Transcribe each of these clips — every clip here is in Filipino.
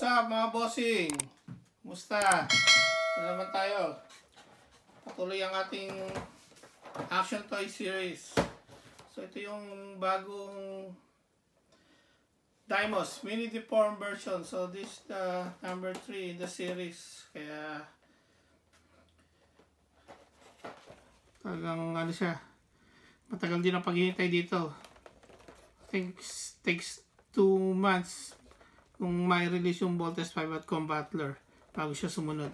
What's up mga bossing? Kumusta? Ito naman tayo. Patuloy ang ating action toy series. So ito yung bagong Daimos mini deformed version. So this is the number 3 in the series. Kaya talagang ano siya, matagal din ang paghihintay dito. Takes 2 months kung may release yung Voltes 5 at Combattler bago siya sumunod.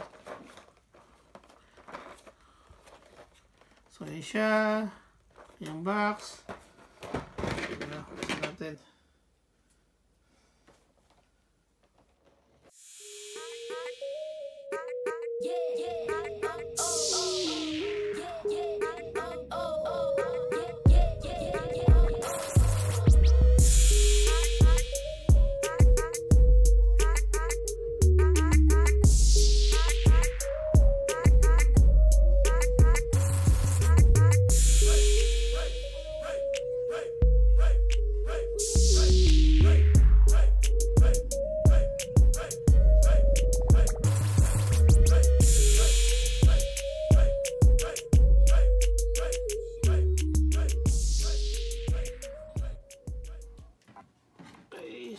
So yun siya, yung box. Buksan natin.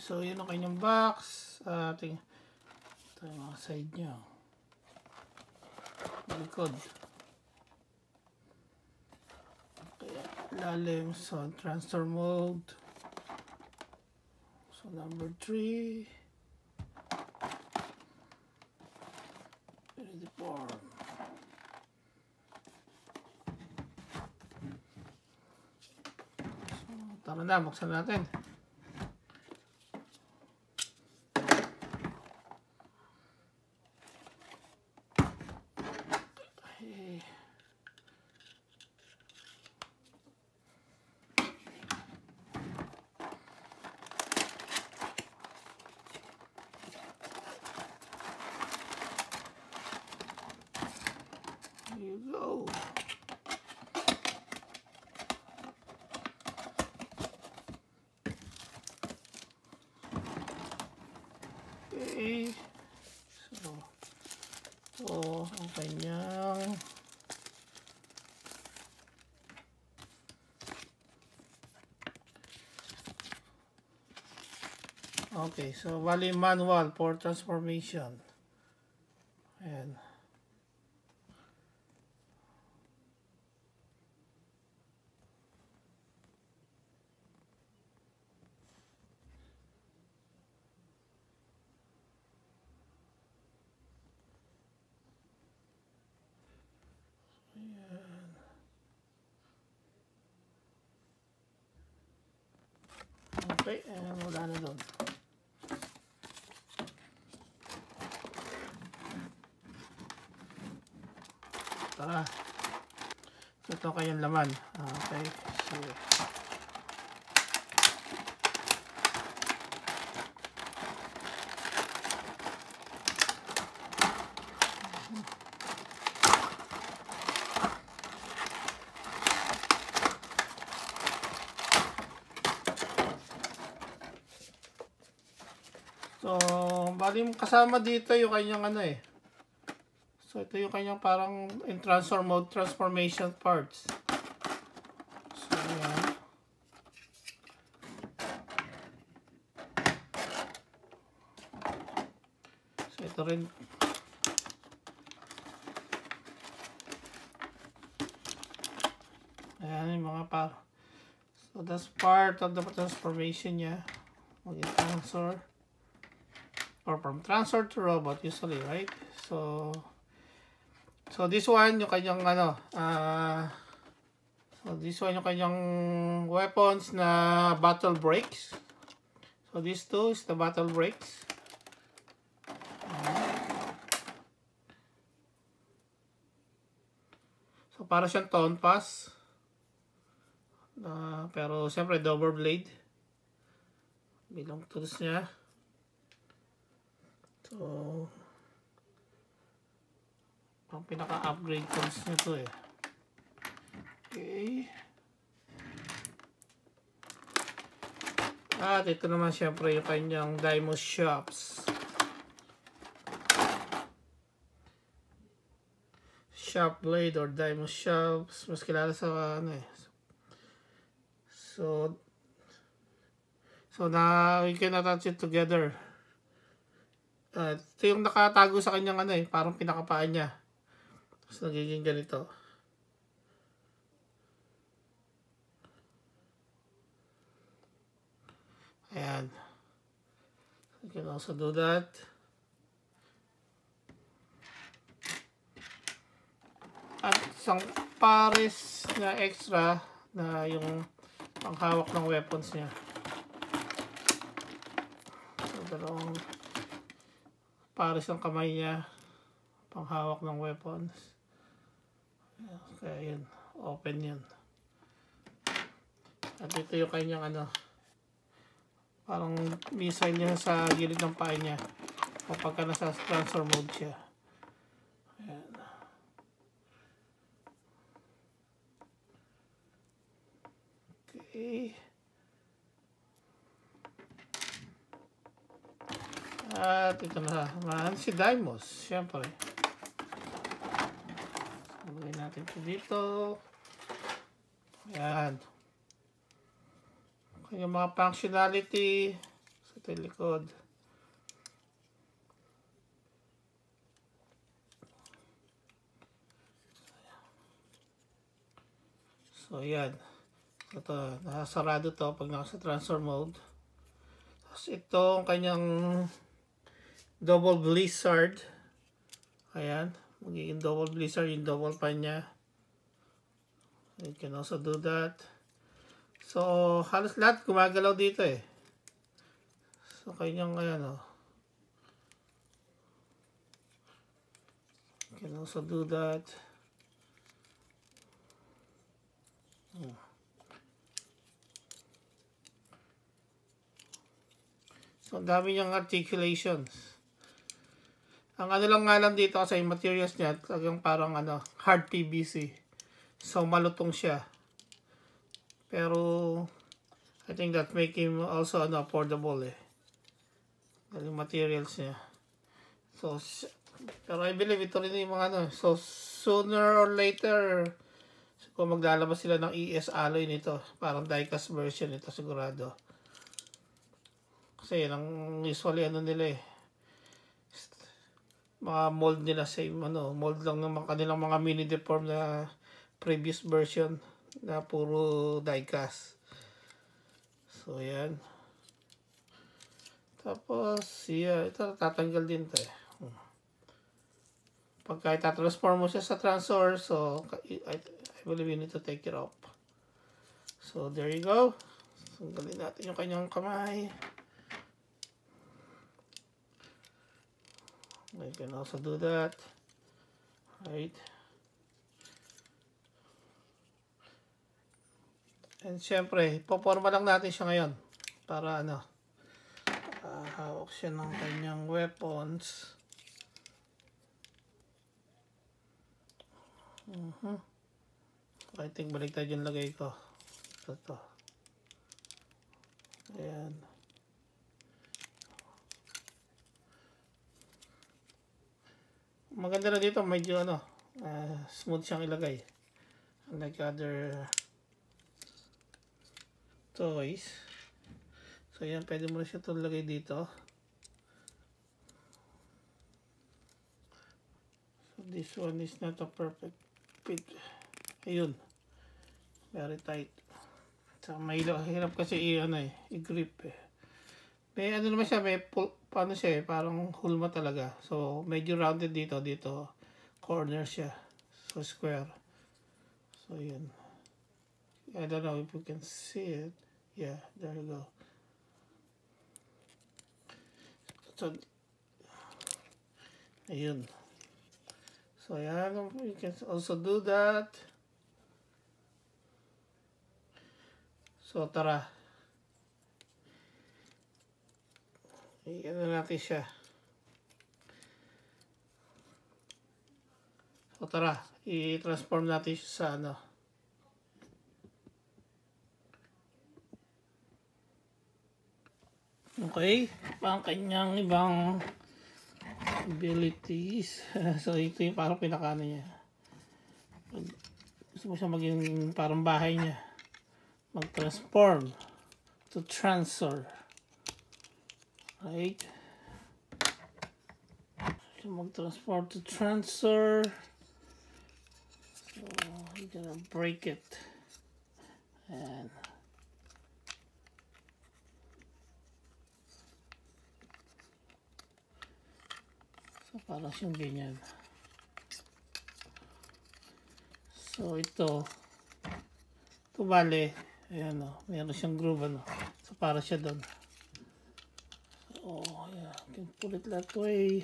So, yun ang kanyang box. Ito yung mga side niya. Likod. Kaya, lalim. So, Tranzor mode. So, number 3. Very deformed. So, tara na. Buksan natin. Here you go. Okay. So, ito ang kanyang okay, so bali manual for transformation. Ayan. Okay, wala na doon. Tara. Ito kayong laman. Okay, so bali kasama dito yung kanyang ano eh. So ito yung kanyang parang in Tranzor mode transformation parts. So yan. So ito rin. Ayan yung mga so that's part of the transformation niya. Maging Tranzor. Or from Tranzor to robot usually, right? So this one yung kanyang ano, so this one yung kanyang weapons na battle brakes. So these two is the battle brakes. So para siyang tone pass. Pero siyempre double blade. Bilang tools niya. So, ang pinaka-upgrade tools nito eh. Okay. At ito naman siyempre yung kanyang Daimos Shaft. Shaft blade or Daimos Shaft, mas kilala sa ano eh. So na we can attach it together. Ito yung nakatago sa kanyang ano eh, parang pinakapaan niya. So nagiging ganito. Ayan. You can also do that. At isang pares na extra na yung panghawak ng weapons niya. So, dalawang pares ng kamay niya, panghawak ng weapons. Kaya yun, open yun. At ito yung kanyang ano, parang missile niya sa gilid ng paa niya kapag nasa Tranzor mode siya. Ayan. Okay. At ito na naman si Daimos, syempre. Lagay natin ito dito. Ayan. Yung mga functionality sa likod. So, ayan. Ito, nakasarado to pag nasa Tranzor mode. Tapos ito, ang kanyang double blizzard. Ayan. Magiging double blizzard, yung double pan niya. You can also do that. So, halos lahat gumagalaw dito eh. So, kanyang ayan o. You can also do that. So, ang dami niyang articulations. Ang ano lang nga lang dito kasi yung materials niya, talagang parang ano, hard PVC. So, malutong siya. Pero, I think that make him also ano, affordable eh. Yung materials niya. So, pero I believe ito rin yung mga ano. So, sooner or later, kung maglalabas sila ng ES alloy nito, parang diecast version ito sigurado. Kasi ang usually ano nila eh, mga mold nila same ano, mold lang ng kanilang mga mini deformed na previous version na puro diecast. So yan. Tapos yeah, ito tatanggal din to eh. Pagka itatransform mo siya sa Tranzor, so I believe you need to take it off. So there you go. Tanggalin natin yung kanyang kamay. You can also do that. Right. And syempre, poporma lang natin siya ngayon. Para ano, hawak siya ng kanyang weapons. I think baliktad yung lagay ko. Ito. Ayan. Maganda na dito, medyo ano, smooth siyang ilagay. Unlike other toys. So yan, pwede mo na siya ito lagay dito. So this one is not a perfect fit. Ayun. Very tight. So may hirap kasi i-grip eh. May ano naman siya, may paano siya eh, parang hulma talaga. So, medyo rounded dito, corner siya. So, square. So, yun. I don't know if you can see it. Yeah, there you go. So, ayun. So, yan. You can also do that. So, tara. Ano natin siya. So tara, i-transform natin siya sa ano. Okay, ang kanyang ibang abilities. So ito yung parang pinakano niya. gusto mo siya maging parang bahay niya, mag-transform to Tranzor. Right? So, mag-transform to Tranzor. So, you're gonna break it. And so, parang siyang ganyan. So, ito bale, ayan o, meron siyang groove, ano. So, para siya doon. So, yeah, you can pull it that way.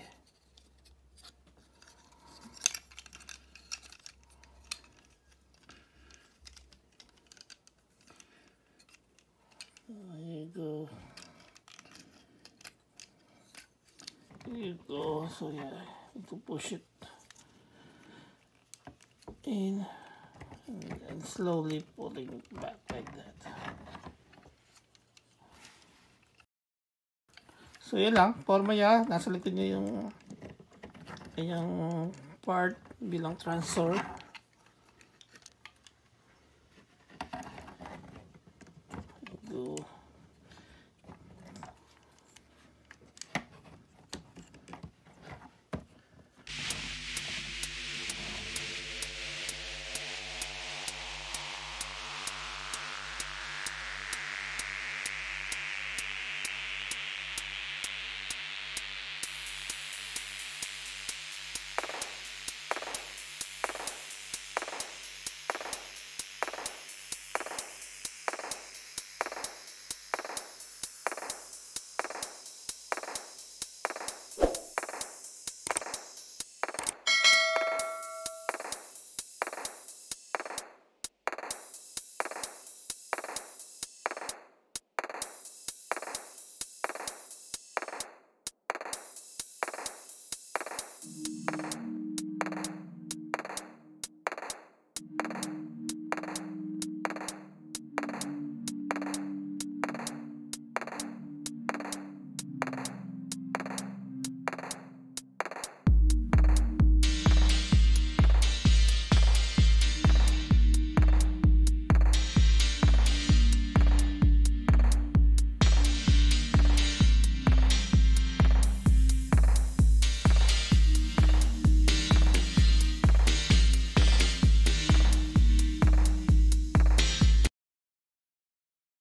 There you go. There you go. So, yeah, you can push it in and slowly pulling it back like that. So, yan lang. Forma niya. Nasa likod niya yung kanyang part bilang Tranzor. Go.